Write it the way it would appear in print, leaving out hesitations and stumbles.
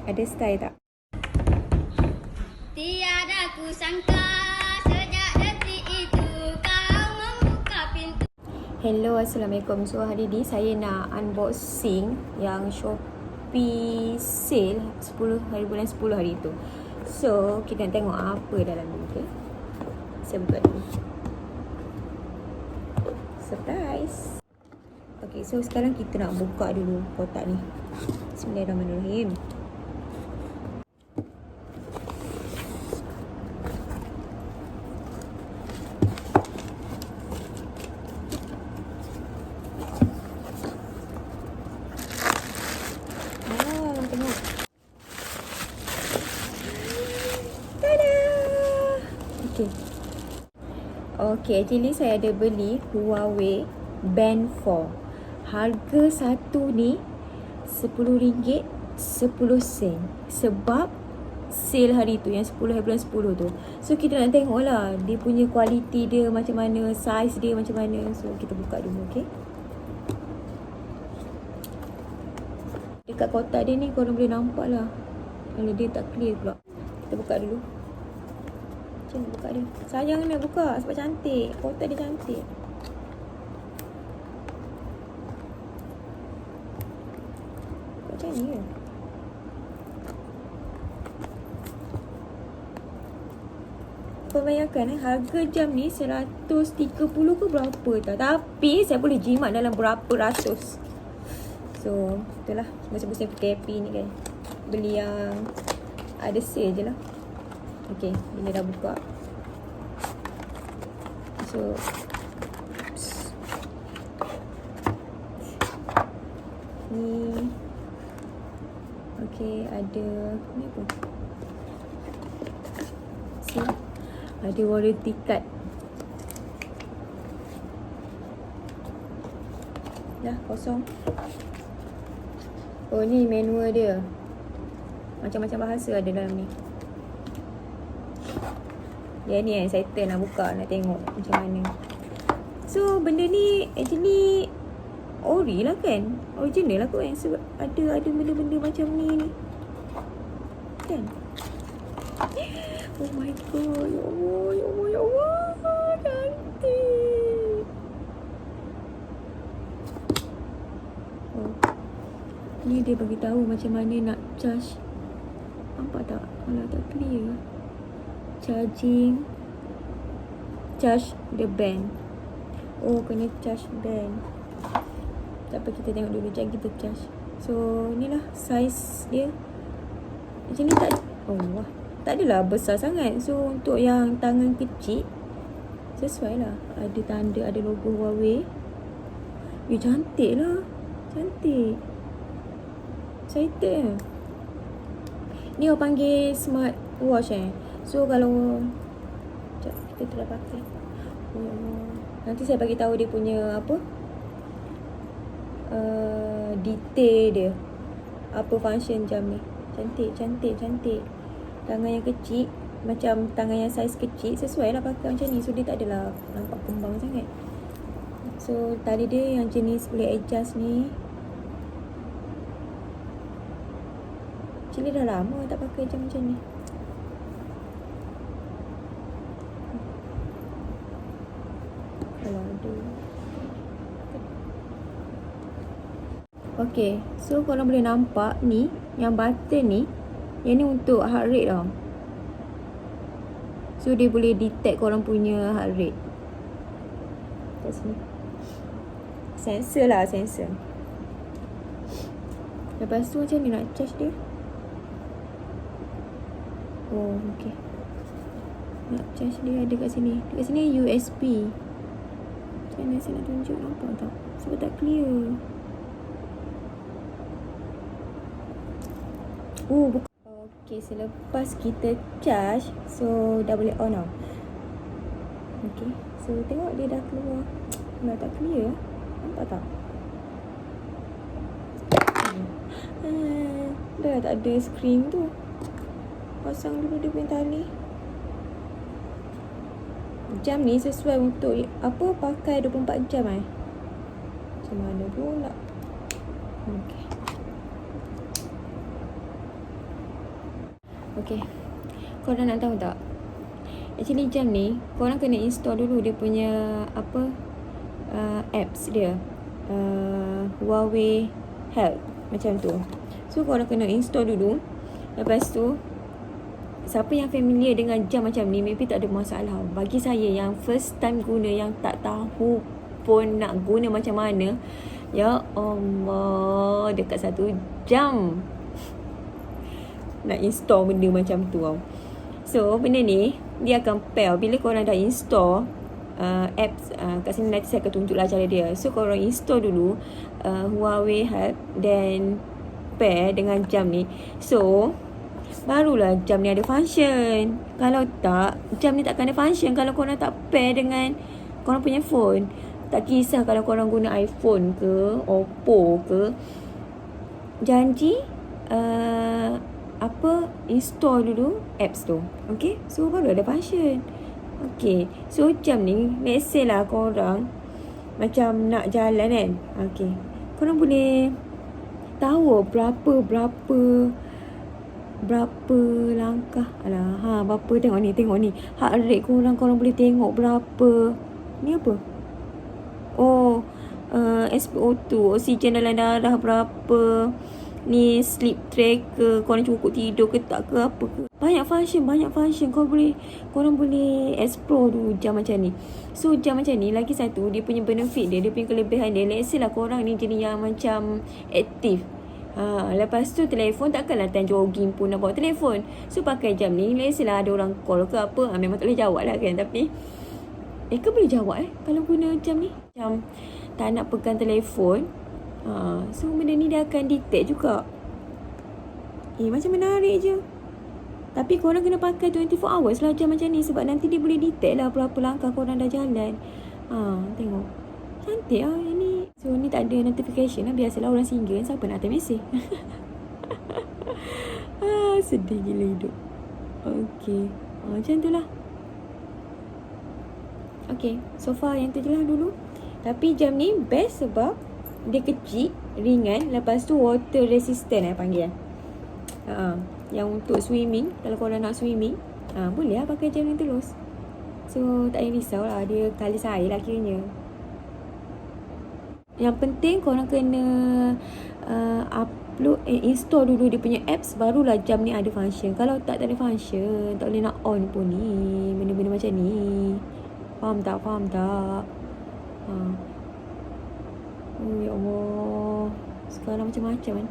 Ada style tak? Tiada ku sangka sejak detik itu kau membuka pintu. Hello, Assalamualaikum. So hari ni saya nak unboxing yang Shopee sale 10 hari bulan 10 hari tu. So kita nak tengok apa dalam ni, okay? Saya buka dulu. Surprise. Okay, so sekarang kita nak buka dulu kotak ni. Bismillahirrahmanirrahim. Tengok. Tada! Okay, actually saya ada beli Huawei Band 4. Harga satu ni RM10.10 sebab sale hari tu yang 10 hari bulan 10 tu. So kita nak tengok lah dia punya kualiti dia macam mana, saiz dia macam mana. So kita buka dulu, okay? Dekat kotak dia ni korang boleh nampak lah kalau dia tak clear pula. Kita buka dulu. Macam mana buka dia? Sayang nak buka sebab cantik. Kotak dia cantik. Macam ni ke? Kau bayangkan harga jam ni 130 ke berapa tak? Tapi saya boleh jimat dalam berapa ratus. So itulah sebab-sebab PKP ni kan. Beli yang ada sale je lah. Okay, ini dah buka. So ni. Okay, ada ni apa? See? Ada warranty card. Dah kosong. Oh, ni manual dia. Macam-macam bahasa ada dalam ni. Dia ni yang saya nak buka, nak tengok macam mana. So benda ni actually ori lah kan, original lah kan. So ada benda-benda macam ni kan. Oh my god, ya Allah, ya Allah, ya Allah, cantik. Oh, ni dia bagi tahu macam mana nak charge. Nampak tak? Alah, tak clear. Charge the band. Oh, kena charge band. Tak apa, kita tengok dulu. Sekejap kita charge. So ni lah saiz dia. Macam ni tak. Oh wah, tak adalah besar sangat. So untuk yang tangan kecil sesuai lah. Ada tanda, ada logo Huawei. Cantik lah. Cantik. Excited. Ni orang panggil smart watch So kalau sekejap, kita telah pakai. Nanti saya bagi tahu dia punya apa, detail dia, apa function jam ni. Cantik. Tangan yang kecil, macam tangan yang saiz kecil, sesuai lah pakai macam ni. So dia tak adalah nampak kembang sangat. So tali dia yang jenis boleh adjust ni. Actually dah lama tak pakai jam macam ni. Kalau ada. Okay, so korang boleh nampak ni, yang button ni, yang ni untuk heart rate tau. So dia boleh detect korang punya heart rate. Kat sini. Sensor lah, sensor. Lepas tu macam ni nak charge dia. Oh, okay. Nak charge dia ada kat sini. Dekat sini USB. Macam mana saya nak tunjuk, nampak tak? Sebab tak clear. Oh, bukan. Okay, selepas kita charge, so dah boleh on tau. Okay, so tengok dia dah keluar. Dah tak clear. Nampak tak? Dah tak ada screen tu. Pasang dulu dia punya tali. Jam ni sesuai untuk apa, pakai 24 jam Macam mana pula. Okay. Okay. Korang nak tahu tak? Actually jam ni korang kena install dulu dia punya apps dia. Huawei Health macam tu. So korang kena install dulu. Lepas tu siapa yang familiar dengan jam macam ni maybe tak ada masalah. Bagi saya yang first time guna, yang tak tahu pun nak guna macam mana, ya Allah, dekat 1 jam nak install benda macam tu tau. So benda ni dia akan pair. Bila korang dah install apps, kat sini nanti saya akan tunjuklah cara dia. So korang install dulu Huawei Health, then pair dengan jam ni. So barulah jam ni ada function. Kalau tak, jam ni takkan ada function kalau korang tak pair dengan korang punya phone. Tak kisah kalau korang guna iPhone ke, Oppo ke, janji install dulu apps tu. Okay, so baru ada function. Okay, so jam ni let's say lah korang macam nak jalan kan. Okay, korang boleh tahu berapa langkah. Berapa, tengok ni heart rate korang boleh tengok berapa. Ni apa? SpO2, oksigen dalam darah berapa. Ni sleep tracker, korang cukup tidur ke tak ke, apa ke. Banyak function korang boleh explore dulu jam macam ni. So jam macam ni lagi satu, dia punya benefit dia punya kelebihan dia. Let's say lah korang ni jenis yang macam aktif. Lepas tu telefon takkanlah time jogging pun nak bawa telefon. So pakai jam ni, let's say lah ada orang call ke apa, memang tak boleh jawab lah kan. Tapi kan boleh jawab kalau guna jam ni. Macam tak nak pegang telefon, so benda ni dia akan detect juga. Macam menarik je. Tapi korang kena pakai 24 hours lah jam macam ni, sebab nanti dia boleh detect lah berapa langkah korang dah jalan. Tengok, cantik lah ini. So ni tak ada notification lah. Biasalah orang single, siapa nak hantar mesej. Sedih gila hidup. Okay, macam tu lah. Okay, so far yang tu je lah dulu. Tapi jam ni best sebab dia kecil, ringan. Lepas tu water resistant panggil. Yang untuk swimming, kalau korang nak swimming, boleh lah pakai jam ni terus. So tak payah risau lah, dia kalis air lah kiranya. Yang penting korang kena install dulu dia punya apps, barulah jam ni ada function. Kalau tak ada function, tak boleh nak on pun ni, benda-benda macam ni. Faham tak? Oh ya Allah, sekarang macam-macam kan.